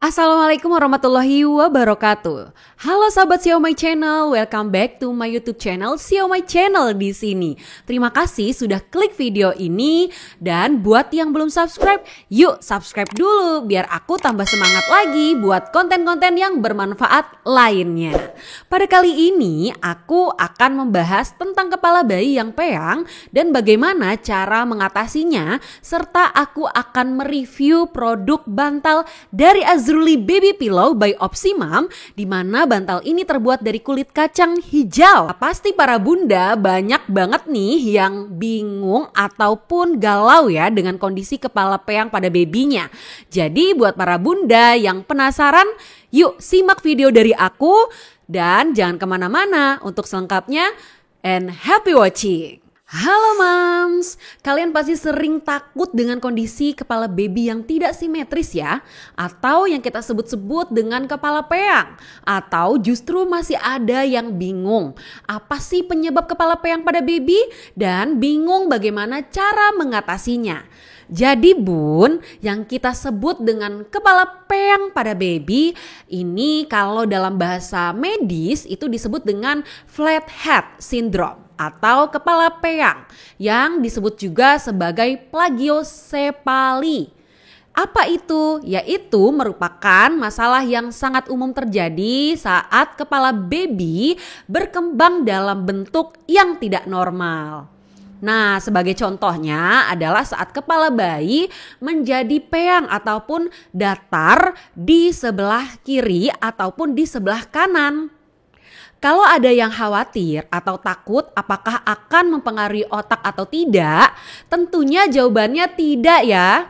Assalamualaikum warahmatullahi wabarakatuh. Halo sahabat Xiaomi Channel, welcome back to my YouTube channel Xiaomi Channel di sini. Terima kasih sudah klik video ini dan buat yang belum subscribe, yuk subscribe dulu biar aku tambah semangat lagi buat konten-konten yang bermanfaat lainnya. Pada kali ini aku akan membahas tentang kepala bayi yang peyang dan bagaimana cara mengatasinya, serta aku akan mereview produk bantal dari Azruli Baby Pillow by Opsimum, di mana bantal ini terbuat dari kulit kacang hijau. Pasti para bunda banyak banget nih yang bingung ataupun galau ya dengan kondisi kepala peyang pada babynya. Jadi buat para bunda yang penasaran, yuk simak video dari aku dan jangan kemana-mana untuk selengkapnya, and happy watching. Halo moms, kalian pasti sering takut dengan kondisi kepala baby yang tidak simetris ya, atau yang kita sebut-sebut dengan kepala peyang, atau justru masih ada yang bingung apa sih penyebab kepala peyang pada baby dan bingung bagaimana cara mengatasinya. Jadi bun, yang kita sebut dengan kepala peyang pada baby ini kalau dalam bahasa medis itu disebut dengan flat head syndrome atau kepala peyang yang disebut juga sebagai plagiosepali. Apa itu? Yaitu merupakan masalah yang sangat umum terjadi saat kepala baby berkembang dalam bentuk yang tidak normal. Nah, sebagai contohnya adalah saat kepala bayi menjadi peyang ataupun datar di sebelah kiri ataupun di sebelah kanan. Kalau ada yang khawatir atau takut apakah akan mempengaruhi otak atau tidak, tentunya jawabannya tidak ya.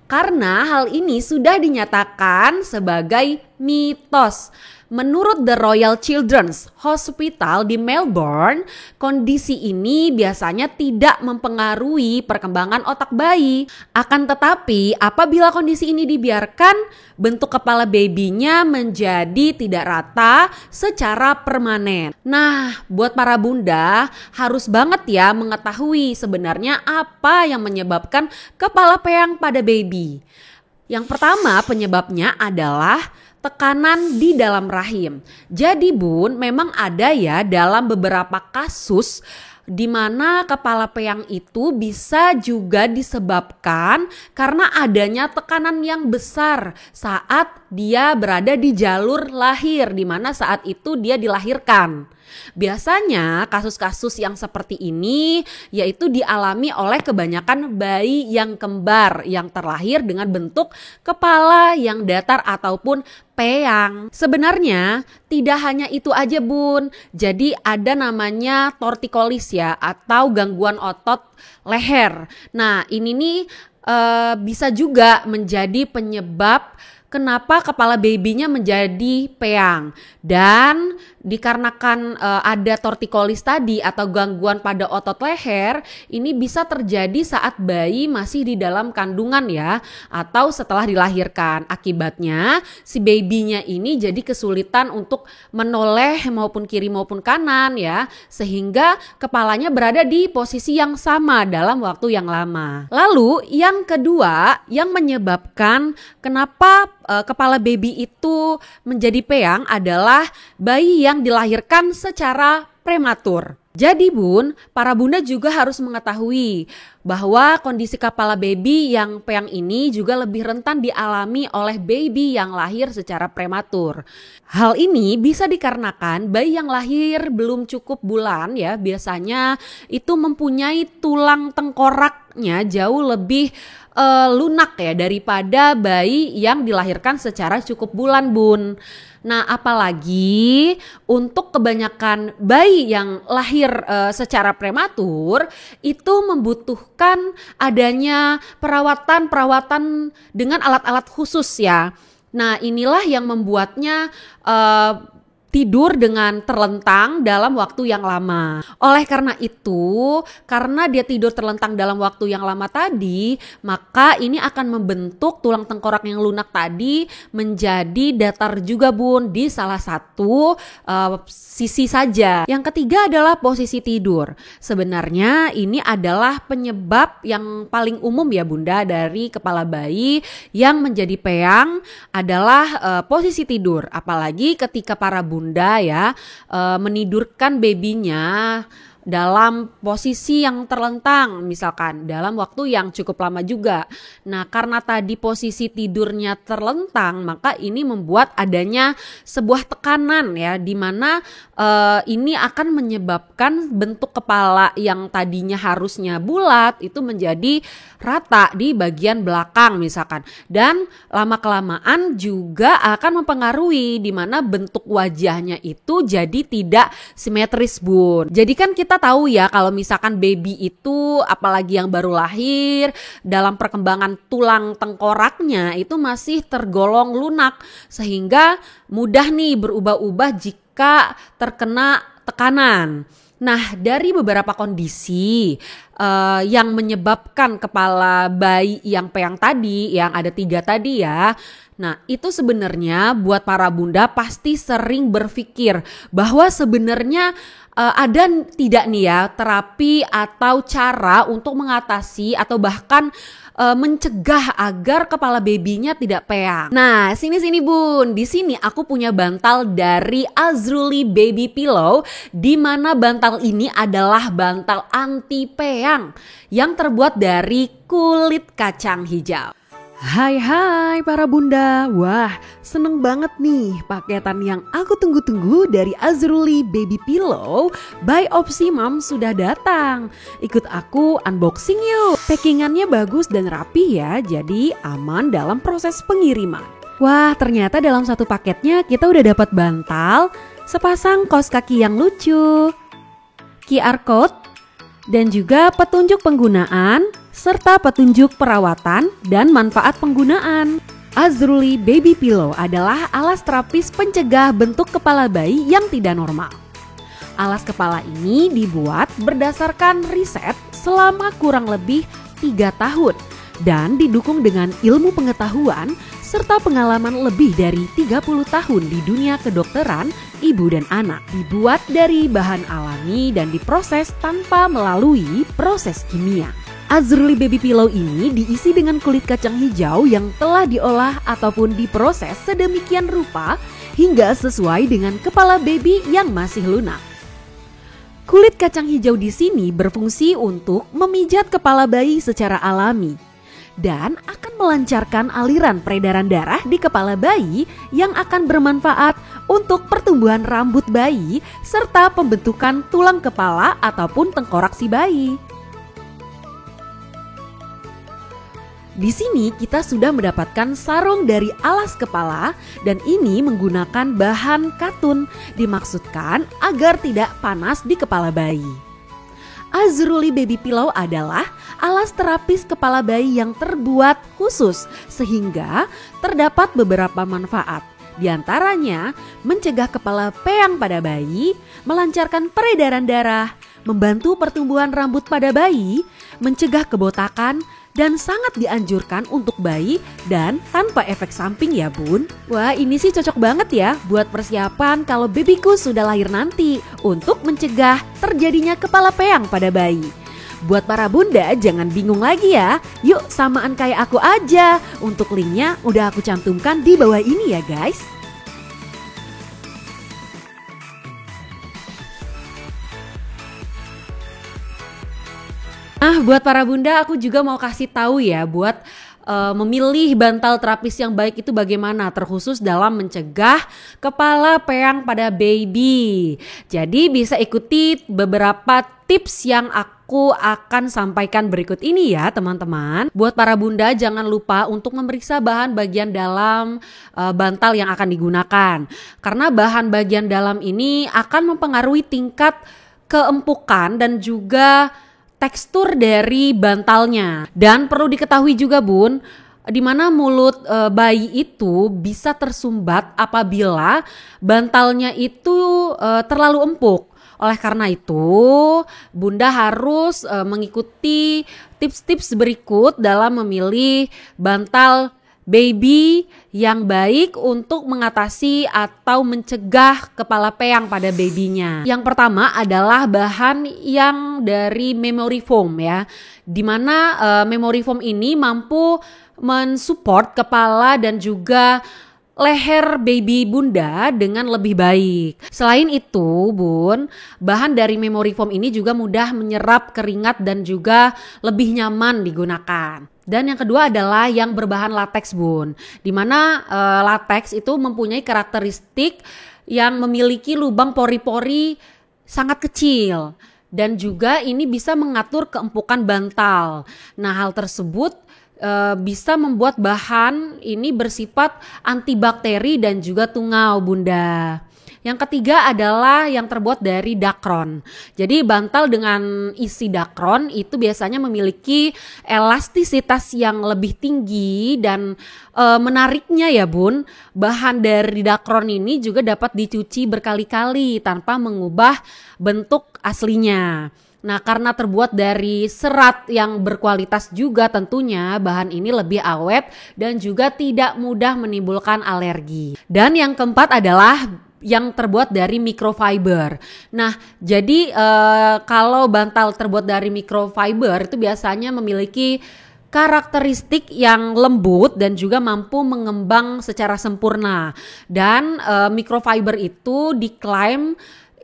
Karena hal ini sudah dinyatakan sebagai mitos. Menurut The Royal Children's Hospital di Melbourne, kondisi ini biasanya tidak mempengaruhi perkembangan otak bayi. Akan tetapi, apabila kondisi ini dibiarkan, bentuk kepala babynya menjadi tidak rata secara permanen. Nah, buat para bunda harus banget ya mengetahui sebenarnya apa yang menyebabkan kepala peyang pada baby. Yang pertama penyebabnya adalah tekanan di dalam rahim. Jadi bun, memang ada ya dalam beberapa kasus di mana kepala peyang itu bisa juga disebabkan karena adanya tekanan yang besar saat dia berada di jalur lahir, di mana saat itu dia dilahirkan. Biasanya kasus-kasus yang seperti ini yaitu dialami oleh kebanyakan bayi yang kembar yang terlahir dengan bentuk kepala yang datar ataupun peyang. Sebenarnya tidak hanya itu aja bun, jadi ada namanya tortikolis ya atau gangguan otot leher. Nah ini nih bisa juga menjadi penyebab kenapa kepala babynya menjadi peyang. Dan dikarenakan ada tortikolis tadi atau gangguan pada otot leher, ini bisa terjadi saat bayi masih di dalam kandungan ya, atau setelah dilahirkan. Akibatnya si babynya ini jadi kesulitan untuk menoleh maupun kiri maupun kanan ya, sehingga kepalanya berada di posisi yang sama dalam waktu yang lama. Lalu yang kedua yang menyebabkan kenapa kepala baby itu menjadi peyang adalah bayi yang dilahirkan secara prematur. Jadi bun, para bunda juga harus mengetahui bahwa kondisi kepala baby yang peyang ini juga lebih rentan dialami oleh baby yang lahir secara prematur. Hal ini bisa dikarenakan bayi yang lahir belum cukup bulan ya, biasanya itu mempunyai tulang tengkoraknya jauh lebih lunak ya daripada bayi yang dilahirkan secara cukup bulan bun. Nah apalagi untuk kebanyakan bayi yang lahir secara prematur itu membutuhkan adanya perawatan dengan alat-alat khusus ya. Nah inilah yang membuatnya tidur dengan terlentang dalam waktu yang lama. Oleh karena itu, karena dia tidur terlentang dalam waktu yang lama tadi, maka ini akan membentuk tulang tengkorak yang lunak tadi menjadi datar juga Bun di salah satu sisi saja. Yang ketiga adalah posisi tidur. Sebenarnya ini adalah penyebab yang paling umum ya Bunda dari kepala bayi yang menjadi peyang adalah posisi tidur. Apalagi ketika para bunda ya menidurkan babynya dalam posisi yang terlentang, misalkan dalam waktu yang cukup lama juga. Nah, karena tadi posisi tidurnya terlentang, maka ini membuat adanya sebuah tekanan ya, di mana ini akan menyebabkan bentuk kepala yang tadinya harusnya bulat itu menjadi rata di bagian belakang misalkan. Dan lama-kelamaan juga akan mempengaruhi di mana bentuk wajahnya itu jadi tidak simetris Bun. Jadi kan kita tahu ya kalau misalkan baby itu apalagi yang baru lahir dalam perkembangan tulang tengkoraknya itu masih tergolong lunak sehingga mudah nih berubah-ubah jika terkena tekanan. Nah, dari beberapa kondisi yang menyebabkan kepala bayi yang peyang tadi, yang ada 3 tadi ya. Nah, itu sebenarnya buat para bunda pasti sering berpikir bahwa sebenarnya ada tidak nih ya terapi atau cara untuk mengatasi atau bahkan mencegah agar kepala babynya tidak peyang. Nah, sini Bun. Di sini aku punya bantal dari Azruli Baby Pillow, di mana bantal ini adalah bantal anti peyang yang terbuat dari kulit kacang hijau. Hai para bunda, wah seneng banget nih paketan yang aku tunggu-tunggu dari Azruli Baby Pillow by Opsimum sudah datang. Ikut aku unboxing yuk. Packingannya bagus dan rapi ya, jadi aman dalam proses pengiriman. Wah, ternyata dalam satu paketnya kita udah dapat bantal, sepasang kaos kaki yang lucu, QR code, dan juga petunjuk penggunaan serta petunjuk perawatan dan manfaat penggunaan. Azruli Baby Pillow adalah alas terapis pencegah bentuk kepala bayi yang tidak normal. Alas kepala ini dibuat berdasarkan riset selama kurang lebih 3 tahun dan didukung dengan ilmu pengetahuan serta pengalaman lebih dari 30 tahun di dunia kedokteran ibu dan anak. Dibuat dari bahan alami dan diproses tanpa melalui proses kimia. Azruli Baby Pillow ini diisi dengan kulit kacang hijau yang telah diolah ataupun diproses sedemikian rupa hingga sesuai dengan kepala baby yang masih lunak. Kulit kacang hijau di sini berfungsi untuk memijat kepala bayi secara alami dan akan melancarkan aliran peredaran darah di kepala bayi yang akan bermanfaat untuk pertumbuhan rambut bayi serta pembentukan tulang kepala ataupun tengkorak si bayi. Di sini kita sudah mendapatkan sarung dari alas kepala dan ini menggunakan bahan katun, dimaksudkan agar tidak panas di kepala bayi. Azruli Baby Pillow adalah alas terapis kepala bayi yang terbuat khusus sehingga terdapat beberapa manfaat. Di antaranya mencegah kepala peyang pada bayi, melancarkan peredaran darah, membantu pertumbuhan rambut pada bayi, mencegah kebotakan, dan sangat dianjurkan untuk bayi dan tanpa efek samping ya Bun. Wah, ini sih cocok banget ya buat persiapan kalau babyku sudah lahir nanti untuk mencegah terjadinya kepala peyang pada bayi. Buat para bunda jangan bingung lagi ya, yuk samaan kayak aku aja. Untuk linknya udah aku cantumkan di bawah ini ya guys. Nah, buat para bunda aku juga mau kasih tahu ya buat memilih bantal terapis yang baik itu bagaimana, terkhusus dalam mencegah kepala peyang pada baby. Jadi bisa ikuti beberapa tips yang aku akan sampaikan berikut ini ya teman-teman. Buat para bunda jangan lupa untuk memeriksa bahan bagian dalam bantal yang akan digunakan. Karena bahan bagian dalam ini akan mempengaruhi tingkat keempukan dan juga tekstur dari bantalnya. Dan perlu diketahui juga Bun, di mana mulut bayi itu bisa tersumbat apabila bantalnya itu terlalu empuk. Oleh karena itu, Bunda harus mengikuti tips-tips berikut dalam memilih bantal baby yang baik untuk mengatasi atau mencegah kepala peyang pada babynya. Yang pertama adalah bahan yang dari memory foam ya, dimana memory foam ini mampu mensupport kepala dan juga leher baby Bunda dengan lebih baik. Selain itu, Bun, bahan dari memory foam ini juga mudah menyerap keringat dan juga lebih nyaman digunakan. Dan yang kedua adalah yang berbahan latex, Bun, dimana latex itu mempunyai karakteristik yang memiliki lubang pori-pori sangat kecil dan juga ini bisa mengatur keempukan bantal. Nah, hal tersebut bisa membuat bahan ini bersifat antibakteri dan juga tungau, Bunda. Yang ketiga adalah yang terbuat dari dakron. Jadi bantal dengan isi dakron itu biasanya memiliki elastisitas yang lebih tinggi dan menariknya ya Bun, bahan dari dakron ini juga dapat dicuci berkali-kali tanpa mengubah bentuk aslinya. Nah, karena terbuat dari serat yang berkualitas juga tentunya bahan ini lebih awet dan juga tidak mudah menimbulkan alergi. Dan yang keempat adalah yang terbuat dari microfiber. Nah, jadi kalau bantal terbuat dari microfiber itu biasanya memiliki karakteristik yang lembut dan juga mampu mengembang secara sempurna. Dan microfiber itu diklaim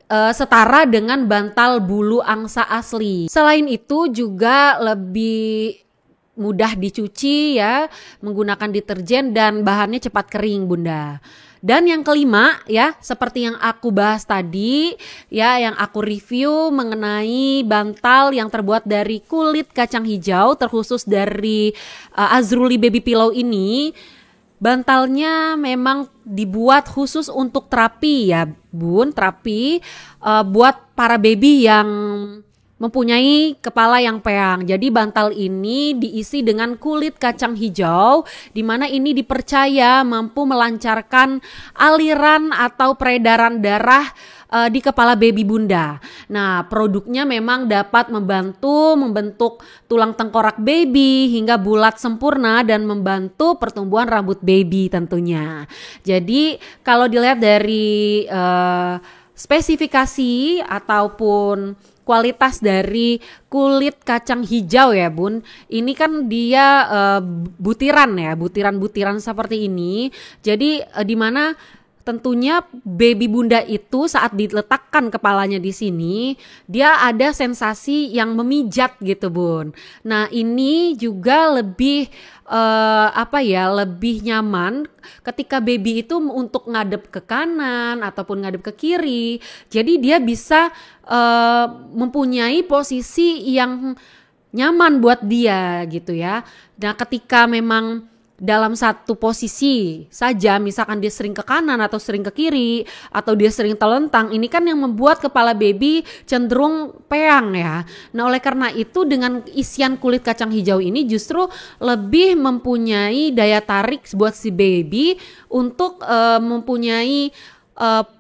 setara dengan bantal bulu angsa asli. Selain itu juga lebih mudah dicuci ya, menggunakan deterjen dan bahannya cepat kering, Bunda. Dan yang kelima ya, seperti yang aku bahas tadi ya, yang aku review mengenai bantal yang terbuat dari kulit kacang hijau terkhusus dari Azruli Baby Pillow ini. Bantalnya memang dibuat khusus untuk terapi ya Bun, terapi buat para baby yang mempunyai kepala yang peyang. Jadi bantal ini diisi dengan kulit kacang hijau, di mana ini dipercaya mampu melancarkan aliran atau peredaran darah di kepala baby Bunda. Nah, produknya memang dapat membantu membentuk tulang tengkorak baby hingga bulat sempurna dan membantu pertumbuhan rambut baby tentunya. Jadi kalau dilihat dari spesifikasi ataupun kualitas dari kulit kacang hijau ya Bun, ini kan dia butiran ya, butiran-butiran seperti ini. Jadi di mana tentunya baby Bunda itu saat diletakkan kepalanya di sini, dia ada sensasi yang memijat gitu Bun. Nah ini juga lebih lebih nyaman ketika baby itu untuk ngadep ke kanan ataupun ngadep ke kiri. Jadi dia bisa mempunyai posisi yang nyaman buat dia gitu ya. Nah ketika memang dalam satu posisi saja, misalkan dia sering ke kanan atau sering ke kiri atau dia sering telentang, ini kan yang membuat kepala baby cenderung peyang ya. Nah oleh karena itu dengan isian kulit kacang hijau ini justru lebih mempunyai daya tarik buat si baby untuk mempunyai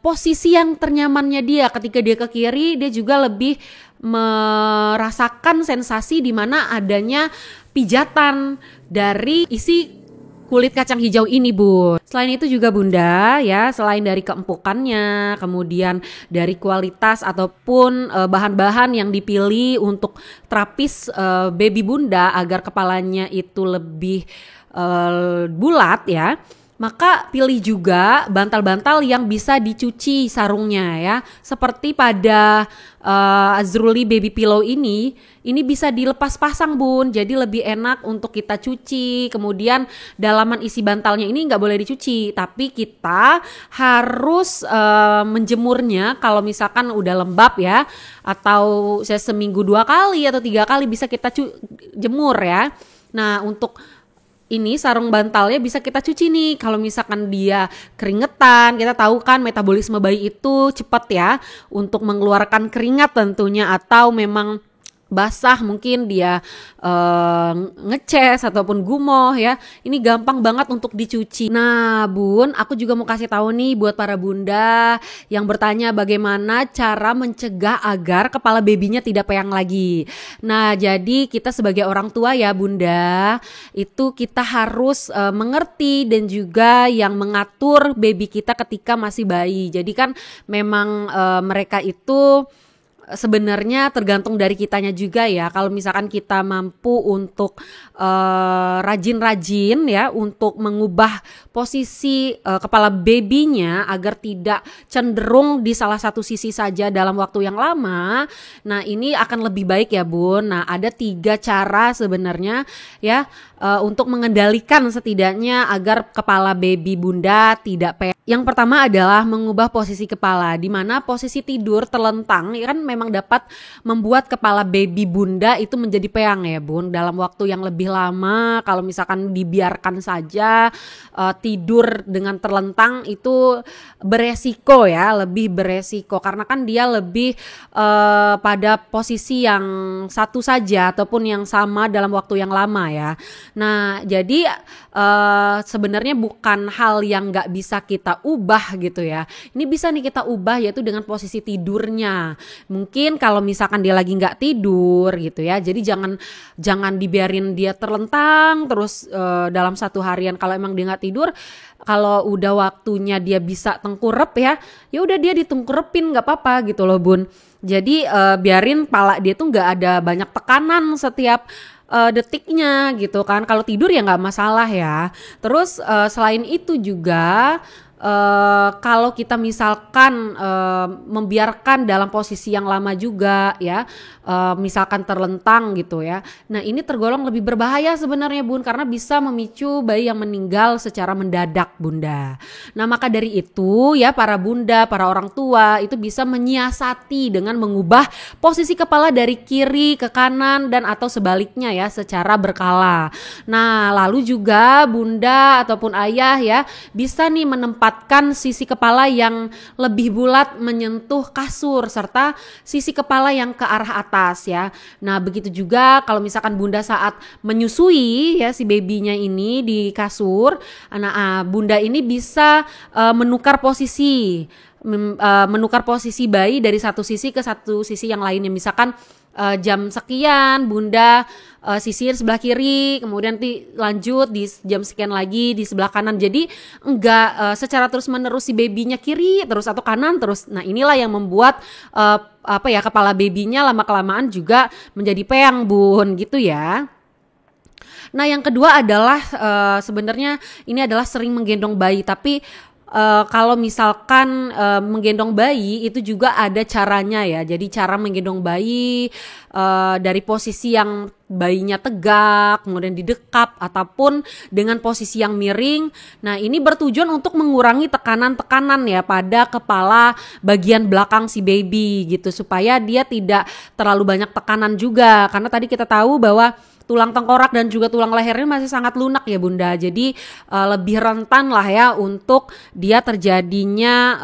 posisi yang ternyamannya dia. Ketika dia ke kiri, dia juga lebih merasakan sensasi di mana adanya pijatan dari isi kulit kacang hijau ini Bun. Selain itu juga Bunda ya, selain dari keempukannya, kemudian dari kualitas ataupun bahan-bahan yang dipilih untuk terapis baby Bunda agar kepalanya itu lebih bulat ya, maka pilih juga bantal-bantal yang bisa dicuci sarungnya ya. Seperti pada Azruli Baby Pillow ini bisa dilepas pasang Bun, jadi lebih enak untuk kita cuci. Kemudian dalaman isi bantalnya ini nggak boleh dicuci, tapi kita harus menjemurnya kalau misalkan udah lembab ya, atau seminggu 2 kali atau 3 kali bisa kita jemur ya. Nah untuk ini sarung bantalnya bisa kita cuci nih. Kalau misalkan dia keringetan, kita tahu kan metabolisme bayi itu cepat ya untuk mengeluarkan keringat tentunya, atau memang basah, mungkin dia ngeces ataupun gumoh ya, ini gampang banget untuk dicuci. Nah bun, aku juga mau kasih tahu nih buat para bunda yang bertanya bagaimana cara mencegah agar kepala babynya tidak peyang lagi. Nah jadi kita sebagai orang tua ya bunda, itu kita harus mengerti dan juga yang mengatur baby kita ketika masih bayi. Jadi kan memang mereka itu sebenarnya tergantung dari kitanya juga ya. Kalau misalkan kita mampu untuk rajin-rajin ya untuk mengubah posisi kepala babynya agar tidak cenderung di salah satu sisi saja dalam waktu yang lama, nah ini akan lebih baik ya bun. Nah ada 3 cara sebenarnya ya untuk mengendalikan setidaknya agar kepala baby bunda tidak peyang. Yang pertama adalah mengubah posisi kepala, di mana posisi tidur terlentang ya kan memang dapat membuat kepala baby bunda itu menjadi peyang ya bun dalam waktu yang lebih lama. Kalau misalkan dibiarkan saja tidur dengan terlentang itu beresiko ya, lebih beresiko karena kan dia lebih pada posisi yang satu saja ataupun yang sama dalam waktu yang lama ya. Nah jadi sebenarnya bukan hal yang gak bisa kita ubah gitu ya. Ini bisa nih kita ubah yaitu dengan posisi tidurnya. Mungkin kalau misalkan dia lagi gak tidur gitu ya, jadi jangan dibiarin dia terlentang terus dalam satu harian. Kalau emang dia gak tidur, kalau udah waktunya dia bisa tengkurep ya udah dia ditengkurepin gak apa-apa gitu loh bun. Jadi biarin pala dia tuh gak ada banyak tekanan setiap detiknya gitu kan. Kalau tidur ya nggak masalah ya. Terus selain itu juga kalau kita misalkan membiarkan dalam posisi yang lama juga ya, misalkan terlentang gitu ya. Nah ini tergolong lebih berbahaya sebenarnya bun, karena bisa memicu bayi yang meninggal secara mendadak bunda. Nah maka dari itu ya para bunda, para orang tua itu bisa menyiasati dengan mengubah posisi kepala dari kiri ke kanan dan atau sebaliknya ya secara berkala. Nah lalu juga bunda ataupun ayah ya bisa nih menempatkan sisi kepala yang lebih bulat menyentuh kasur serta sisi kepala yang ke arah atas ya. Nah begitu juga kalau misalkan bunda saat menyusui ya si babynya ini di kasur, nah bunda ini bisa menukar posisi bayi dari satu sisi ke satu sisi yang lainnya. Misalkan jam sekian bunda sisir sebelah kiri, kemudian lanjut di jam sekian lagi di sebelah kanan. Jadi enggak secara terus menerus si babynya kiri terus atau kanan terus. Nah inilah yang membuat kepala babynya lama kelamaan juga menjadi peyang bun gitu ya. Nah yang kedua adalah sebenarnya ini adalah sering menggendong bayi, tapi kalau misalkan menggendong bayi itu juga ada caranya ya. Jadi cara menggendong bayi dari posisi yang bayinya tegak, kemudian didekap ataupun dengan posisi yang miring. Nah ini bertujuan untuk mengurangi tekanan-tekanan ya pada kepala bagian belakang si baby gitu, supaya dia tidak terlalu banyak tekanan juga. Karena tadi kita tahu bahwa tulang tengkorak dan juga tulang lehernya masih sangat lunak ya bunda. Jadi lebih rentan lah ya untuk dia terjadinya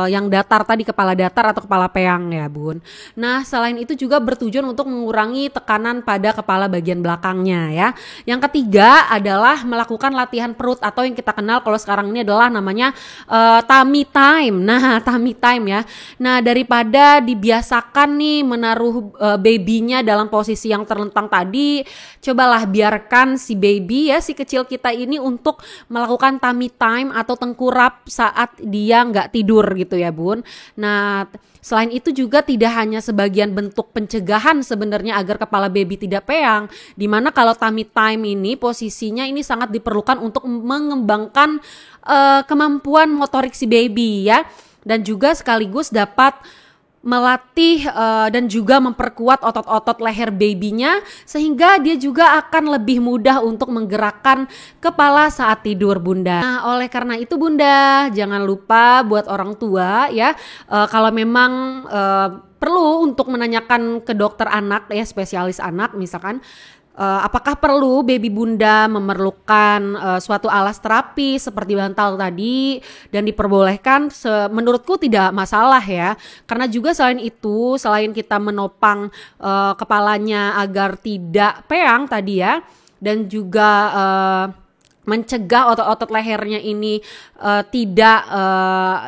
yang datar tadi, kepala datar atau kepala peyang ya bun. Nah selain itu juga bertujuan untuk mengurangi tekanan pada kepala bagian belakangnya ya. Yang ketiga adalah melakukan latihan perut atau yang kita kenal kalau sekarang ini adalah namanya tummy time. Nah tummy time ya. Nah daripada dibiasakan nih menaruh babynya dalam posisi yang terlentang tadi, cobalah biarkan si baby ya, si kecil kita ini untuk melakukan tummy time atau tengkurap saat dia nggak tidur gitu ya bun. Nah selain itu juga tidak hanya sebagian bentuk pencegahan sebenarnya agar kepala baby tidak peyang, dimana kalau tummy time ini posisinya ini sangat diperlukan untuk mengembangkan kemampuan motorik si baby ya, dan juga sekaligus dapat melatih dan juga memperkuat otot-otot leher babynya sehingga dia juga akan lebih mudah untuk menggerakkan kepala saat tidur bunda. Nah oleh karena itu bunda jangan lupa buat orang tua ya, kalau memang perlu untuk menanyakan ke dokter anak ya, spesialis anak misalkan, apakah perlu baby bunda memerlukan suatu alas terapi seperti bantal tadi dan diperbolehkan? Menurutku tidak masalah ya, karena juga selain itu, selain kita menopang kepalanya agar tidak peyang tadi ya, dan juga mencegah otot-otot lehernya ini tidak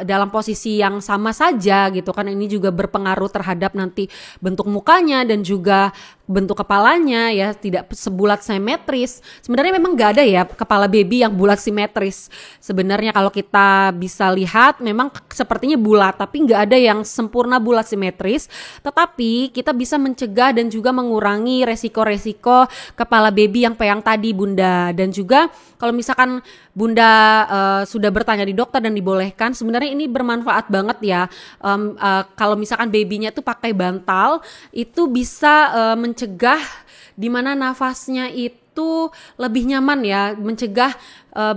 dalam posisi yang sama saja gitu kan. Ini juga berpengaruh terhadap nanti bentuk mukanya dan juga bentuk kepalanya ya, tidak sebulat simetris. Sebenarnya memang gak ada ya kepala baby yang bulat simetris. Sebenarnya kalau kita bisa lihat memang sepertinya bulat, tapi gak ada yang sempurna bulat simetris. Tetapi kita bisa mencegah dan juga mengurangi resiko-resiko kepala baby yang peyang tadi bunda. Dan juga kalau misalkan bunda sudah bertanya di dokter dan dibolehkan, sebenarnya ini bermanfaat banget ya. Kalau misalkan babynya tuh pakai bantal, itu bisa mencegah di mana nafasnya itu lebih nyaman ya, mencegah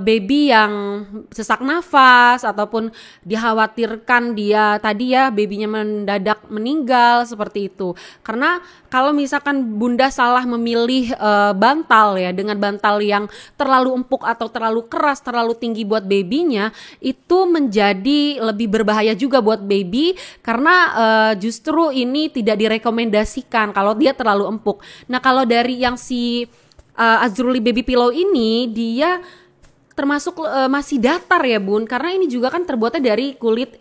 baby yang sesak nafas ataupun dikhawatirkan dia tadi ya babynya mendadak meninggal seperti itu. Karena kalau misalkan bunda salah memilih bantal ya, dengan bantal yang terlalu empuk atau terlalu keras, terlalu tinggi buat babynya, itu menjadi lebih berbahaya juga buat baby, karena justru ini tidak direkomendasikan kalau dia terlalu empuk. Nah kalau dari yang si Azruli Baby Pillow ini, dia termasuk masih datar ya bun, karena ini juga kan terbuatnya dari kulit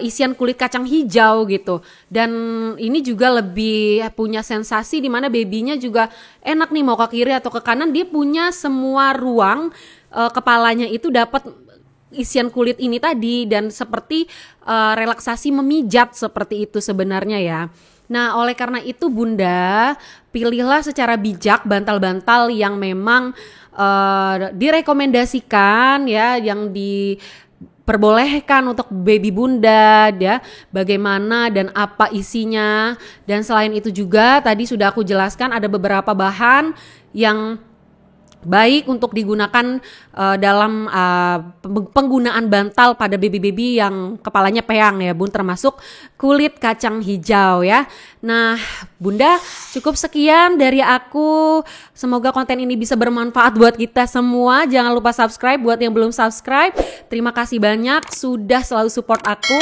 isian kulit kacang hijau gitu, dan ini juga lebih punya sensasi di mana babynya juga enak nih mau ke kiri atau ke kanan, dia punya semua ruang kepalanya itu dapat isian kulit ini tadi, dan seperti relaksasi memijat seperti itu sebenarnya ya. Nah oleh karena itu bunda, pilihlah secara bijak bantal-bantal yang memang direkomendasikan ya, yang diperbolehkan untuk baby bunda ya, bagaimana dan apa isinya. Dan selain itu juga tadi sudah aku jelaskan ada beberapa bahan yang baik untuk digunakan dalam penggunaan bantal pada baby-baby yang kepalanya peyang ya bun, termasuk kulit kacang hijau ya. Nah bunda, cukup sekian dari aku, semoga konten ini bisa bermanfaat buat kita semua. Jangan lupa subscribe buat yang belum subscribe. Terima kasih banyak sudah selalu support aku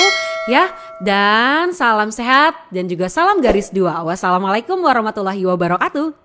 ya, dan salam sehat dan juga salam garis 2. Wassalamualaikum warahmatullahi wabarakatuh.